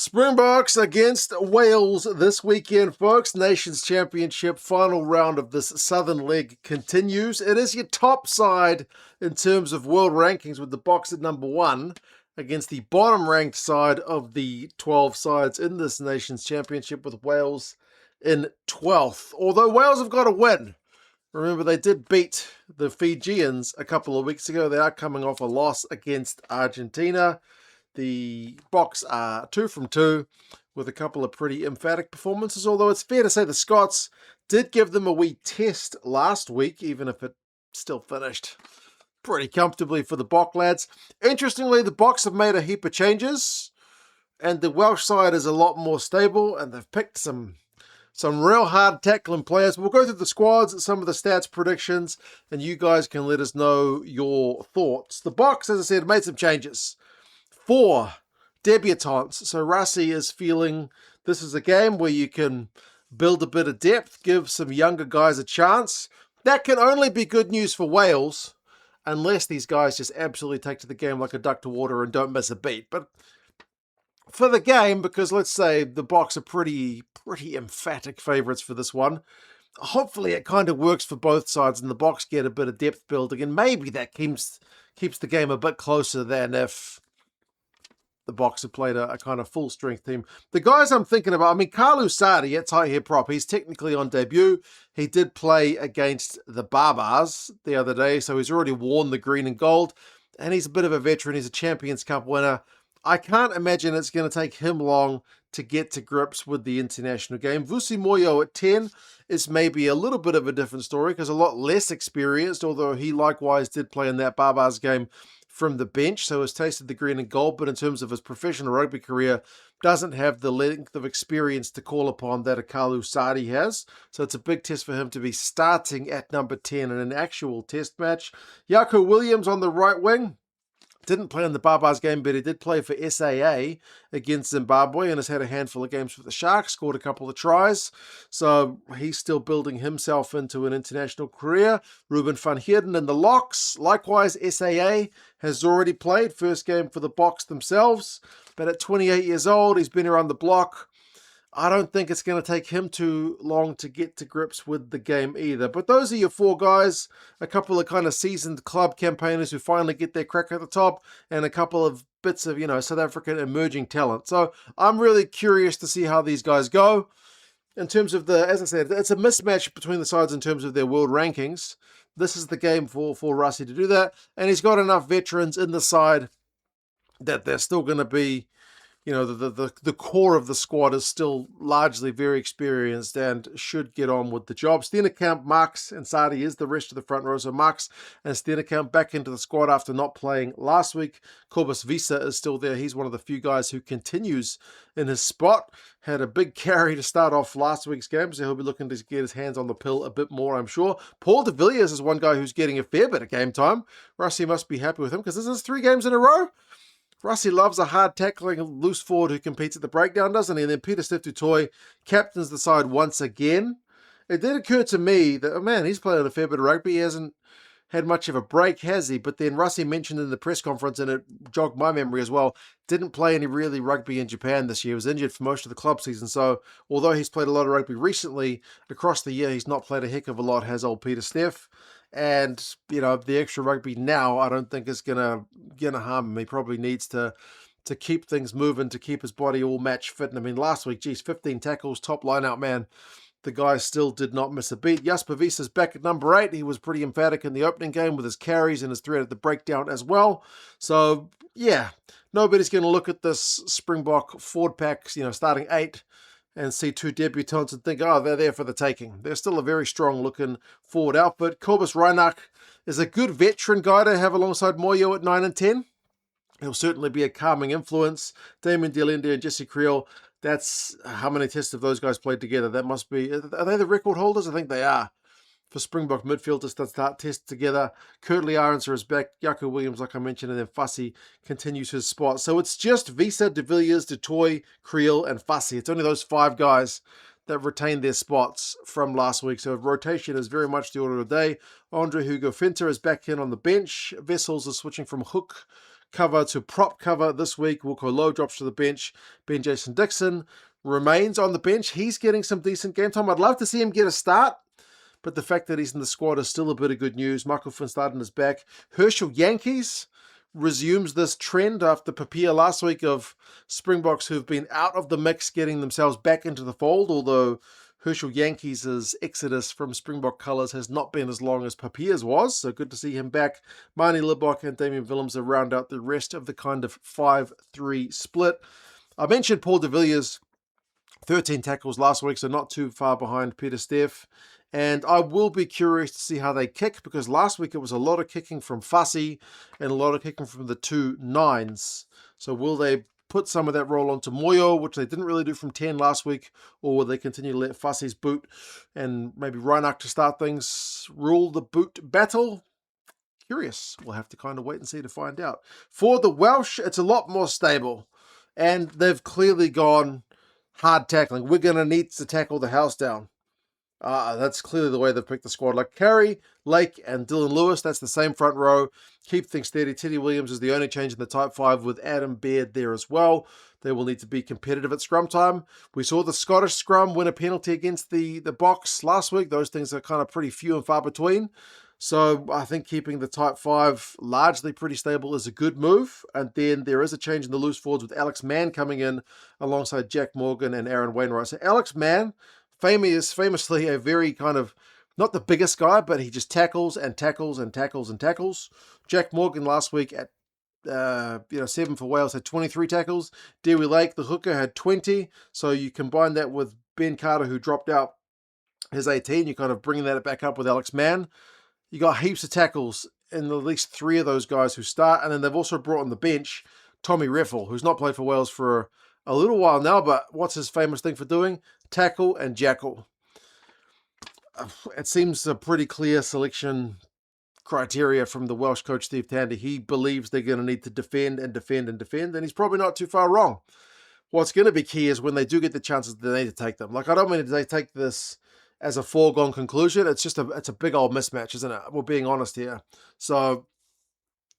Springboks against Wales this weekend, folks. Nations Championship final round of this Southern Leg continues. It is your top side in terms of world rankings, with the Boks at number 1 against the bottom ranked side of the 12 sides in this Nations Championship, with Wales in 12th. Although Wales have got a win. Remember, they did beat the Fijians a couple of weeks ago. They are coming off a loss against Argentina. The Boks are 2 from 2 with a couple of pretty emphatic performances, although it's fair to say the Scots did give them a wee test last week, even if it still finished pretty comfortably for the Bok lads. Interestingly, the Boks have made a heap of changes, and the Welsh side is a lot more stable, and they've picked some real hard tackling players. We'll go through the squads, some of the stats, predictions, and you guys can let us know your thoughts. The Boks, as I said, made some changes. 4 debutants. So Rassie is feeling this is a game where you can build a bit of depth, give some younger guys a chance. That can only be good news for Wales, unless these guys just absolutely take to the game like a duck to water and don't miss a beat. But for the game, because let's say the Boks are pretty emphatic favourites for this one, hopefully it kind of works for both sides and the Boks get a bit of depth building, and maybe that keeps the game a bit closer than if the Boks have played a kind of full-strength team. The guys I'm thinking about, Kalu Sadi at tight head prop, he's technically on debut. He did play against the Barbars the other day, so he's already worn the green and gold, and he's a bit of a veteran. He's a Champions Cup winner. I can't imagine it's going to take him long to get to grips with the international game. Vusi Moyo at 10 is maybe a little bit of a different story because a lot less experienced, although he likewise did play in that Barbars game from the bench, so has tasted the green and gold, but in terms of his professional rugby career, doesn't have the length of experience to call upon that Akalu Sadi has. So it's a big test for him to be starting at number 10 in an actual test match. Jaco Williams on the right wing. Didn't play in the Barbars game, but he did play for SAA against Zimbabwe and has had a handful of games for the Sharks, scored a couple of tries. So he's still building himself into an international career. Ruben van Heerden in the locks. Likewise, SAA has already played first game for the Boks themselves, but at 28 years old, he's been around the block. I don't think it's going to take him too long to get to grips with the game either. But those are your 4 guys, a couple of kind of seasoned club campaigners who finally get their crack at the top, and a couple of bits of, South African emerging talent. So I'm really curious to see how these guys go. In terms of as I said, it's a mismatch between the sides in terms of their world rankings. This is the game for Rassie to do that. And he's got enough veterans in the side that they're still going to be, the core of the squad is still largely very experienced and should get on with the job. Steenekamp, Marks, and Sadi is the rest of the front row. So Marks and Steenekamp back into the squad after not playing last week. Kobus Visa is still there. He's one of the few guys who continues in his spot. Had a big carry to start off last week's game, so he'll be looking to get his hands on the pill a bit more, I'm sure. Paul de Villiers is one guy who's getting a fair bit of game time. Rassie must be happy with him because this is 3 games in a row. Rassie loves a hard-tackling loose forward who competes at the breakdown, doesn't he? And then Peter Steph-Tutoy captains the side once again. It did occur to me that, he's playing a fair bit of rugby. He hasn't had much of a break, has he? But then Rassie mentioned in the press conference, and it jogged my memory as well, didn't play any really rugby in Japan this year. He was injured for most of the club season. So although he's played a lot of rugby recently, across the year, he's not played a heck of a lot, has old Peter Steph. And, the extra rugby now, I don't think is gonna harm him. He probably needs to keep things moving, to keep his body all match fit. And last week, 15 tackles, top line out, man. The guy still did not miss a beat. Jasper Wiese's back at number 8. He was pretty emphatic in the opening game with his carries and his threat at the breakdown as well. So, yeah, nobody's going to look at this Springbok forward pack, starting 8, and see 2 debutants and think, oh, they're there for the taking. They're still a very strong-looking forward outfit. Kobus Reinach is a good veteran guy to have alongside Moyo at 9 and 10. He'll certainly be a calming influence. Damien Delende and Jesse Creel, that's how many tests have those guys played together? That must be, are they the record holders? I think they are. For Springbok midfield to start tests together. Kurtley Arendse is back. Jaco Williams, like I mentioned, and then Fussy continues his spot. So it's just Visa, de Villiers, du Toit, Creel, and Fussy. It's only those 5 guys that retained their spots from last week. So rotation is very much the order of the day. Andre Hugo Venter is back in on the bench. Wessels is switching from hook cover to prop cover this week. Wilco Low drops to the bench. Ben Jason Dixon remains on the bench. He's getting some decent game time. I'd love to see him get a start, but the fact that he's in the squad is still a bit of good news. Michael Van Staden is back. Herschel Yankees resumes this trend after Papia last week of Springboks who've been out of the mix getting themselves back into the fold, although Herschel Yankees' exodus from Springbok colours has not been as long as Papia's was, so good to see him back. Marnie Libbok and Damian Willems have round out the rest of the kind of 5-3 split. I mentioned Paul de Villiers' 13 tackles last week, so not too far behind Peter Steff. And I will be curious to see how they kick, because last week it was a lot of kicking from Fussy and a lot of kicking from the 2 9s. So will they put some of that roll onto Moyo, which they didn't really do from 10 last week, or will they continue to let Fussy's boot and maybe Reinach to start things rule the boot battle? Curious. We'll have to kind of wait and see to find out. For the Welsh, it's a lot more stable, and they've clearly gone hard tackling. We're going to need to tackle the house down. That's clearly the way they've picked the squad. Like Carey, Lake, and Dylan Lewis, that's the same front row. Keep things steady. Teddy Williams is the only change in the type 5 with Adam Baird there as well. They will need to be competitive at scrum time. We saw the Scottish scrum win a penalty against the Boks last week. Those things are kind of pretty few and far between. So I think keeping the type 5 largely pretty stable is a good move. And then there is a change in the loose forwards with Alex Mann coming in alongside Jack Morgan and Aaron Wainwright. So Alex Mann, famously a very kind of, not the biggest guy, but he just tackles and tackles and tackles and tackles. Jack Morgan last week at 7 for Wales had 23 tackles. Dewey Lake, the hooker, had 20. So you combine that with Ben Carter, who dropped out his 18. You're kind of bringing that back up with Alex Mann. You got heaps of tackles in at least 3 of those guys who start. And then they've also brought on the bench Tommy Reffel, who's not played for Wales for a little while now, but what's his famous thing for doing? Tackle and jackal. It seems a pretty clear selection criteria from the Welsh coach Steve Tander. He believes they're going to need to defend and defend and defend, and he's probably not too far wrong. What's going to be key is when they do get the chances, they need to take them. Like, I don't mean they take this as a foregone conclusion. It's just it's a big old mismatch, isn't it? We're being honest here. So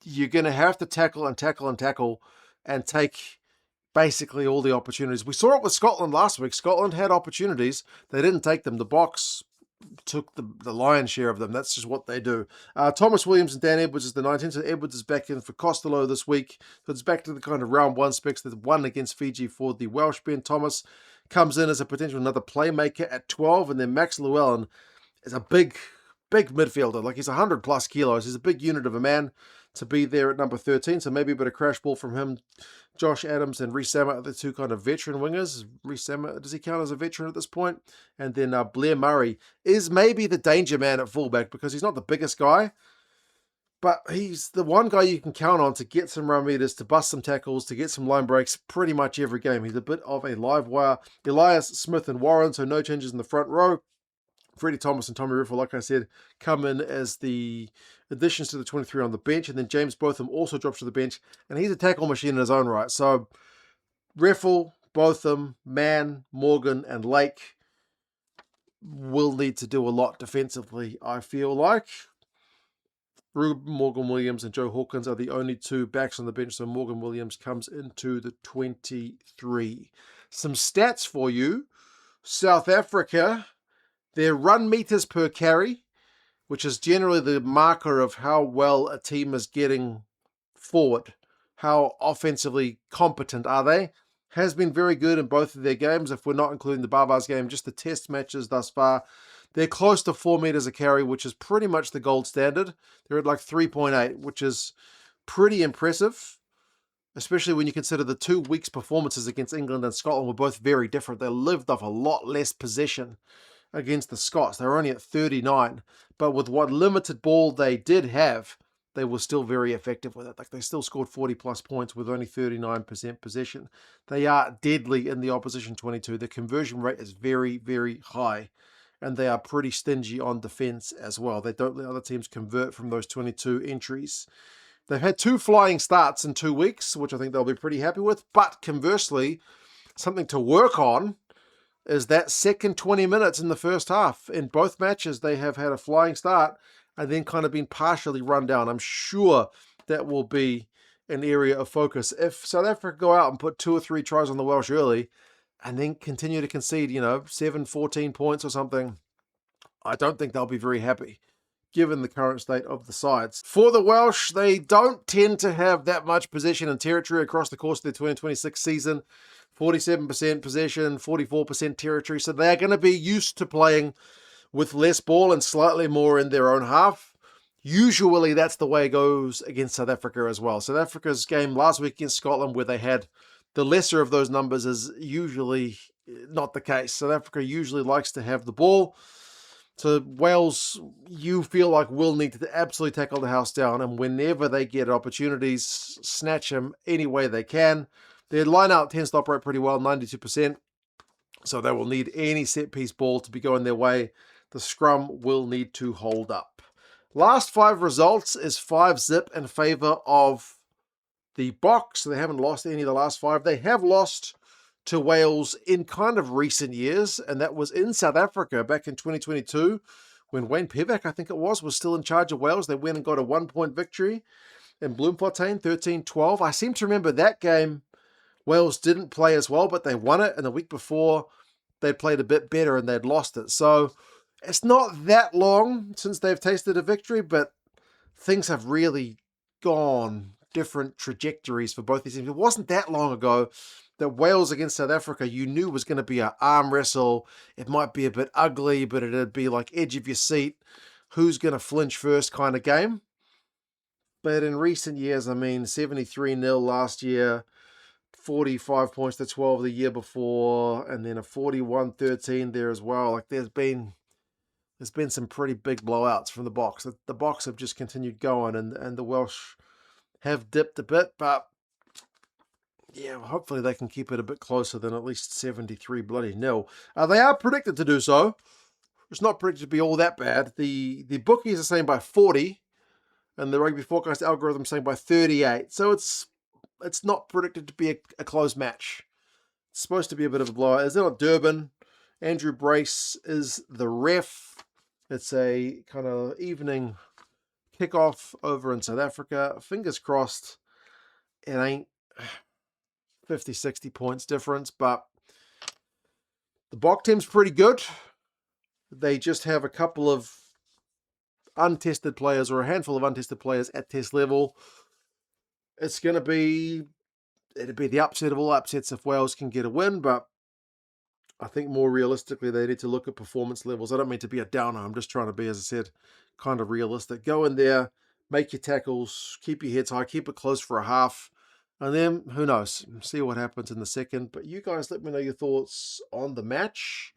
you're going to have to tackle and tackle and tackle and take basically all the opportunities. We saw it with Scotland last week. Scotland had opportunities. They didn't take them. The Boks took the lion's share of them. That's just what they do. Thomas Williams and Dan Edwards is the 19th. So Edwards is back in for Costello this week. So it's back to the kind of round 1 specs that won against Fiji for the Welsh. Ben Thomas comes in as a potential another playmaker at 12. And then Max Llewellyn is a big midfielder. Like, he's 100 plus kilos. He's a big unit of a man to be there at number 13. So maybe a bit of crash ball from him. Josh Adams and Rhys Sammer are the 2 kind of veteran wingers. Rhys Sammer, does he count as a veteran at this point? And then Blair Murray is maybe the danger man at fullback, because he's not the biggest guy, but he's the one guy you can count on to get some run meters, to bust some tackles, to get some line breaks pretty much every game. He's a bit of a live wire. Elias, Smith and Warren, so no changes in the front row. Freddie Thomas and Tommy Reffel, like I said, come in as the additions to the 23 on the bench. And then James Botham also drops to the bench, and he's a tackle machine in his own right. So Reffel, Botham, Mann, Morgan, and Lake will need to do a lot defensively, I feel like. Morgan Williams and Joe Hawkins are the only 2 backs on the bench, so Morgan Williams comes into the 23. Some stats for you. South Africa, their run meters per carry, which is generally the marker of how well a team is getting forward, how offensively competent are they, has been very good in both of their games. If we're not including the Barbars game, just the test matches thus far, they're close to 4 meters a carry, which is pretty much the gold standard. They're at like 3.8, which is pretty impressive, especially when you consider the 2 weeks' performances against England and Scotland were both very different. They lived off a lot less possession against the Scots. They were only at 39, but with what limited ball they did have, they were still very effective with it. Like, they still scored 40 plus points with only 39% possession. They are deadly in the opposition 22. The conversion rate is very, very high, and they are pretty stingy on defense as well. They don't let other teams convert from those 22 entries. They've had 2 flying starts in 2 weeks, which I think they'll be pretty happy with, but conversely, something to work on is that second 20 minutes in the first half. In both matches, they have had a flying start and then kind of been partially run down. I'm sure that will be an area of focus. If South Africa go out and put 2 or 3 tries on the Welsh early and then continue to concede, 7, 14 points or something, I don't think they'll be very happy, given the current state of the sides. For the Welsh, they don't tend to have that much possession and territory across the course of their 2026 season. 47% possession, 44% territory. So they're going to be used to playing with less ball and slightly more in their own half. Usually that's the way it goes against South Africa as well. South Africa's game last week against Scotland, where they had the lesser of those numbers, is usually not the case. South Africa usually likes to have the ball. So Wales, you feel like, will need to absolutely tackle the house down, and whenever they get opportunities, snatch them any way they can. Their line-out tends to operate pretty well, 92%. So they will need any set-piece ball to be going their way. The scrum will need to hold up. Last 5 results is 5-0 in favour of the Boks. So they haven't lost any of the last 5. They have lost to Wales in kind of recent years, and that was in South Africa back in 2022 when Wayne Pivac, I think it was still in charge of Wales. They went and got a 1-point victory in Bloemfontein, 13-12. I seem to remember that game Wales didn't play as well, but they won it, and the week before they'd played a bit better and they'd lost it. So it's not that long since they've tasted a victory, but things have really gone different trajectories for both these teams. It wasn't that long ago that Wales against South Africa, you knew was going to be an arm wrestle. It might be a bit ugly, but it'd be like edge of your seat, who's going to flinch first kind of game. But in recent years, 73-0 last year, 45 points to 12 the year before, and then a 41-13 there as well. Like there's been some pretty big blowouts from the Boks. The Boks have just continued going, and the Welsh have dipped a bit, but yeah, hopefully they can keep it a bit closer than at least 73-0. They are predicted to do so. It's not predicted to be all that bad. The bookies are saying by 40, and the Rugby Forecast algorithm saying by 38. So it's not predicted to be a close match. It's supposed to be a bit of a blowout. Is it not Durban? Andrew Brace is the ref. It's a kind of evening kickoff over in South Africa. Fingers crossed it ain't 50, 60 points difference, but the Bok team's pretty good. They just have a couple of untested players, or a handful of untested players at test level. It'd be the upset of all upsets if Wales can get a win, but I think more realistically they need to look at performance levels. I don't mean to be a downer. I'm just trying to be, as I said, kind of realistic. Go in there, make your tackles, keep your heads high, keep it close for a half, and then, who knows, see what happens in the second. But you guys let me know your thoughts on the match.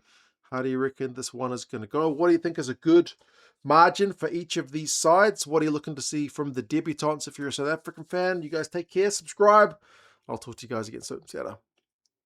How do you reckon this one is going to go? What do you think is a good margin for each of these sides? What are you looking to see from the debutantes if you're a South African fan? You guys take care, subscribe. I'll talk to you guys again soon. See you later.